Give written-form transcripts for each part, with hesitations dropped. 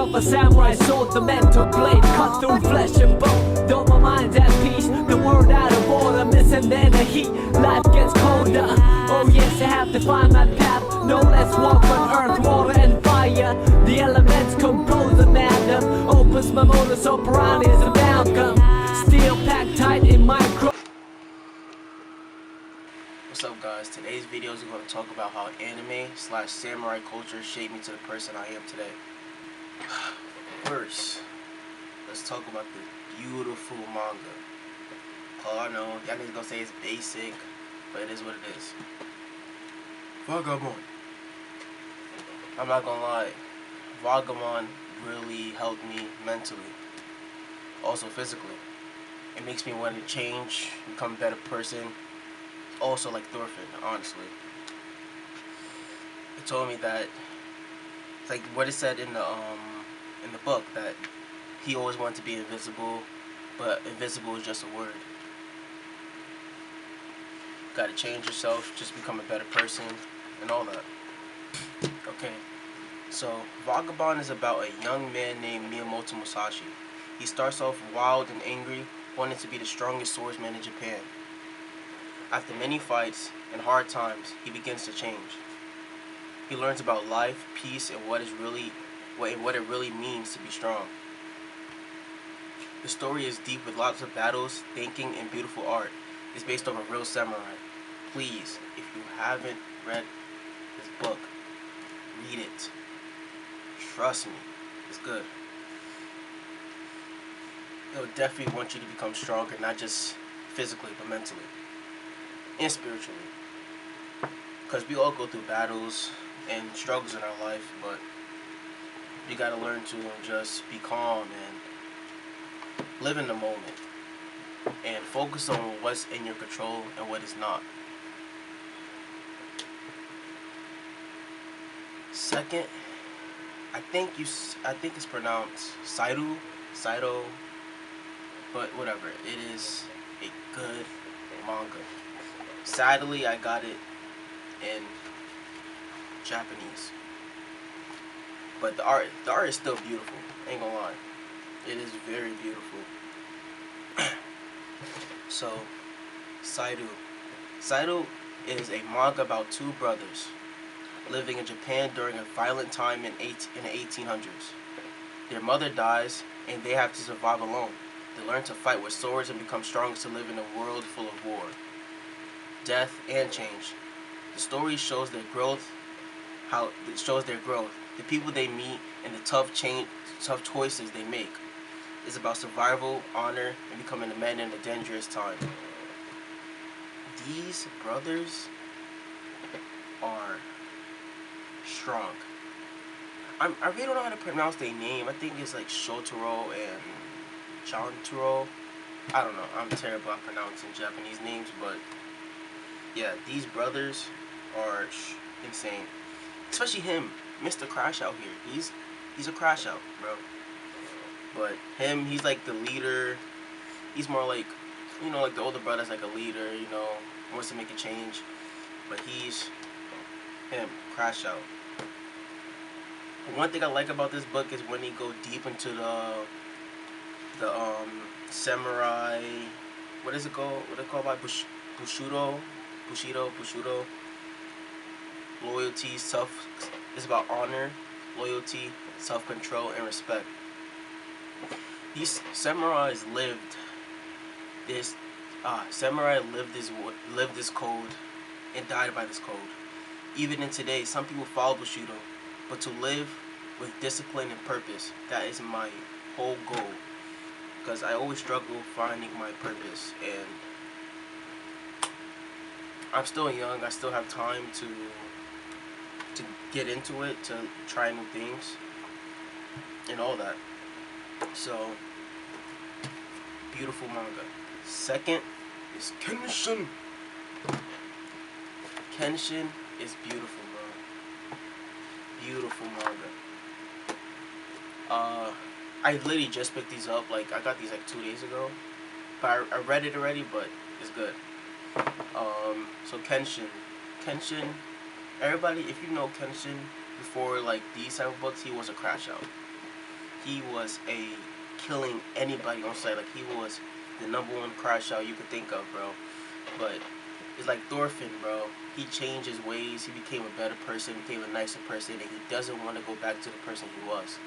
of a samurai sword, the mental blade cut through flesh and bone. Though my mind's at peace, the world out of order, missing then the heat, life gets colder. Oh yes, I have to find my path. No less walk on earth, water and fire. The elements compose a matter. Opens my modus operandi as a outcome. Steel packed tight in my What's up, guys? Today's video is going to talk about how anime/samurai culture shaped me to the person I am today. First, let's talk about the beautiful manga. Oh, I know, y'all niggas gonna say it's basic, but it is what it is. Vagabond. I'm not gonna lie, Vagabond really helped me mentally, also physically. It makes me want to change, become a better person. Also like Thorfinn, honestly. It told me that, it's like what it said in the book, that he always wanted to be invisible, but invisible is just a word. Gotta change yourself, just become a better person, and all that. Okay, so Vagabond is about a young man named Miyamoto Musashi. He starts off wild and angry, wanting to be the strongest swordsman in Japan. After many fights and hard times, he begins to change. He learns about life, peace, and what it really means to be strong. The story is deep with lots of battles, thinking, and beautiful art. It's based on a real samurai. Please, if you haven't read this book, read it. Trust me, it's good. It'll definitely want you to become stronger, not just physically, but mentally. And spiritually, because we all go through battles and struggles in our life, but you gotta learn to just be calm and live in the moment and focus on what's in your control and what is not. Second, I think it's pronounced Saido, but whatever. It is a good manga. Sadly, I got it in Japanese, but the art is still beautiful. Ain't gonna lie, it is very beautiful. So, Saido is a manga about two brothers living in Japan during a violent time in the 1800s. Their mother dies, and they have to survive alone. They learn to fight with swords and become strong to live in a world full of war, death, and change. The story shows their growth, the people they meet, and the tough choices they make. It's about survival, honor, and becoming a man in a dangerous time. These brothers are strong. I really don't know how to pronounce their name. I think it's like Shotaro and Chantaro. I don't know. I'm terrible at pronouncing Japanese names, but yeah, these brothers are insane. Especially him, Mr. Crash Out here. He's a crash out, bro. But him, he's like the leader. He's more like, like the older brother's like a leader, wants to make a change. But he's him, Crash Out. One thing I like about this book is when he go deep into the samurai, what is it called? What they call by Bushido, loyalty, it's about honor, loyalty, self-control, and respect. These samurais lived this code and died by this code. Even in today, some people follow Bushido, but to live with discipline and purpose, that is my whole goal. Because I always struggle finding my purpose, and I'm still young. I still have time to get into it, to try new things, and all that. So, beautiful manga. Second is Kenshin. Kenshin is beautiful, bro. Beautiful manga. I literally just picked these up. Like, I got these like 2 days ago. But I read it already, but it's good. So Kenshin, everybody, if you know Kenshin before like these type of books, he was a crash out. he was a killing anybody on sight. Like, he was the #1 crash out you could think of, bro. But it's like Thorfinn, bro. He changed his ways. He became a better person, became a nicer person, and he doesn't want to go back to the person he was.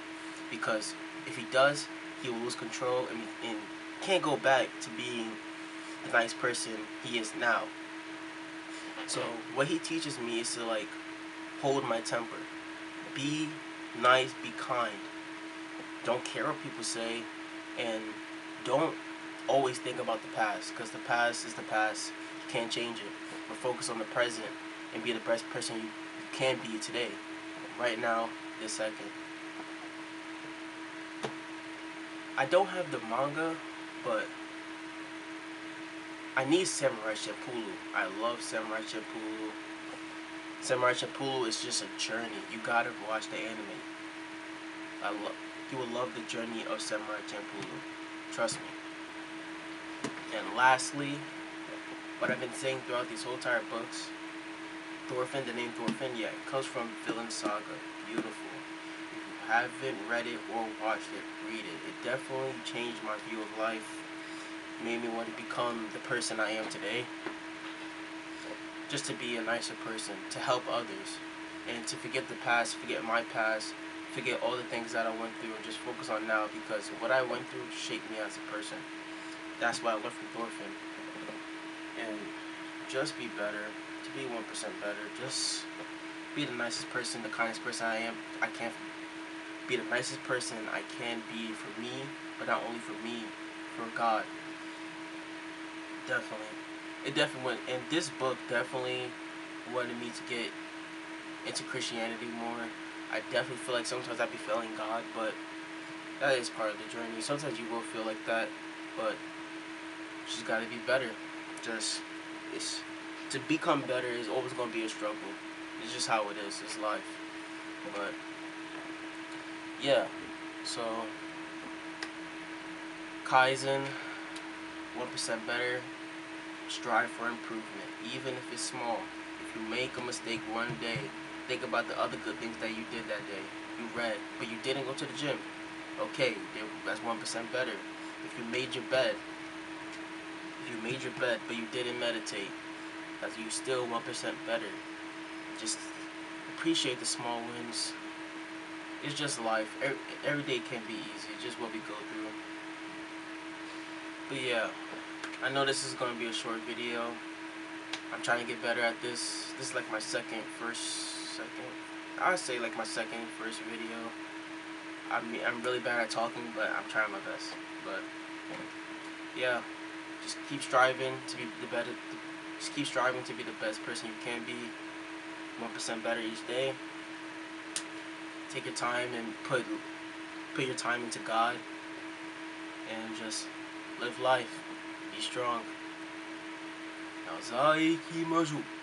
Because if he does, he will lose control and can't go back to being the nice person he is now. So what he teaches me is to, like, hold my temper. Be nice, be kind. Don't care what people say, and don't always think about the past, because the past is the past. You can't change it. But focus on the present and be the best person you can be today, right now, this second. I don't have the manga, but I need Samurai Champloo. I love Samurai Champloo. Samurai Champloo is just a journey. You gotta watch the anime. You will love the journey of Samurai Champloo. Trust me. And lastly, what I've been saying throughout these whole entire books, Thorfinn, the name Thorfinn, yeah, it comes from Villain Saga. Beautiful. If you haven't read it or watched it, read it. It definitely changed my view of life. Made me want to become the person I am today. Just to be a nicer person, to help others, and to forget the past, forget my past, forget all the things that I went through, and just focus on now, because what I went through shaped me as a person. That's what I learned from Thorfinn. And just be better, to be 1% better. Just be the nicest person, the kindest person I am. I can be the nicest person I can be for me, but not only for me, for God. Definitely. It definitely went, and this book definitely wanted me to get into Christianity more. I definitely feel like sometimes I be failing God, but that is part of the journey. Sometimes you will feel like that, but you just gotta be better. To become better is always gonna be a struggle. It's just how it is. It's life. But yeah, so Kaizen, 1% better. Strive for improvement, even if it's small. If you make a mistake one day, think about the other good things that you did that day. You read, but you didn't go to the gym. Okay, that's 1% better. If you made your bed, but you didn't meditate, that's you still 1% better. Just appreciate the small wins. It's just life. Every day can't be easy. It's just what we go through. But yeah, I know this is going to be a short video. I'm trying to get better at this. This is like my I'd say like my first video. I'm really bad at talking, but I'm trying my best. But yeah, just keep striving to be the better. Just keep striving to be the best person you can be. 1% better each day. Take your time and put your time into God, and just live life. Be strong. なさいきましょう。